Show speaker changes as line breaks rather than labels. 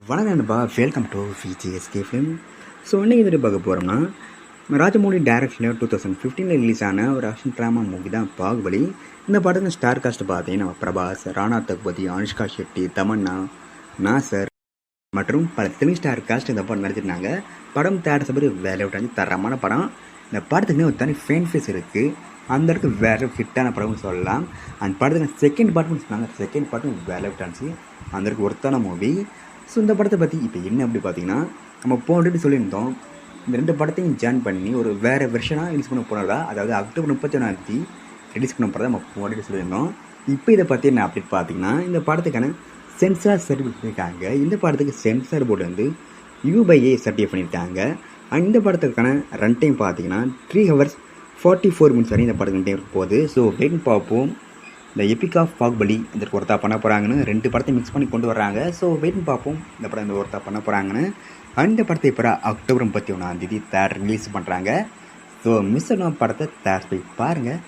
வணக்கம் நண்பா, welcome to VGSK film. So இன்றைக்கி இதில் பார்க்க போகிறோம்னா, ராஜமௌலி டைரக்ஷனில் 2015 ரிலீஸ் ஆன ஒரு ஆக்ஷன் ட்ராமா மூவி தான் பாகுபலி. இந்த படத்துக்கு ஸ்டார் காஸ்ட் பார்த்தீங்கன்னா பிரபாஸ், ராணா தகுபதி, அனுஷ்கா ஷெட்டி, தமன்னா, நாசர் மற்றும் பல தெலுங்கு ஸ்டார் காஸ்ட் இந்த படம் நடிச்சிருந்தாங்க. படம் தேட்டர் சபரி வேலை விட்டாச்சு தரமான படம். இந்த படத்துக்கு ஒரு தனி ஃபேன் ஃபேஸ் இருக்குது. அந்த இடத்துக்கு வேறு ஃபிட்டான படம்னு சொல்லலாம். அந்த படத்துக்கு செகண்ட் பார்ட்னு சொன்னாங்க. செகண்ட் பார்ட்டும் வேலை விட்டாச்சு. அந்த இடத்துக்கு ஒருத்தான மூவி. ஸோ இந்த படத்தை பற்றி இப்போ என்ன அப்படி பார்த்தீங்கன்னா, நம்ம போன்ட்டு சொல்லியிருந்தோம், இந்த ரெண்டு படத்தையும் ஜாயின் பண்ணி ஒரு வேறு வெர்ஷனாக ரிலீஸ் பண்ண போனதா, அதாவது அக்டோபர் 31 ரிலீஸ் பண்ண போகிறதா நம்ம போன்ட்டு சொல்லியிருந்தோம். இப்போ இதை பற்றி என்ன அப்படி பார்த்தீங்கன்னா, இந்த படத்துக்கான சென்சார் சர்டிஃபிகேட் பண்ணியிருக்காங்க. இந்த படத்துக்கு சென்சார் போர்டு வந்து UBA சர்டிஃபை பண்ணியிருக்காங்க. இந்த படத்துக்கான ரன் டைம் பார்த்தீங்கன்னா 3 hours 44 minutes வரையும் இந்த படத்துக்கு டைம் போகுது. ஸோ வெயிட் பார்ப்போம். இந்த எபிக் ஆஃப் பாகுபலி இதற்கு ஒருத்தா பண்ண போகிறாங்கன்னு ரெண்டு படத்தையும் மிக்ஸ் பண்ணி கொண்டு வர்றாங்க. ஸோ வெயிட் பார்ப்போம் இந்த படம் இந்த ஒருத்தா பண்ண போகிறாங்கன்னு. அந்த படத்தை இப்போ அக்டோபர் 31 தேட்டர் ரிலீஸ் பண்ணுறாங்க. ஸோ மிஸ் பண்ண படத்தை தேட்டர் போய் பாருங்கள்.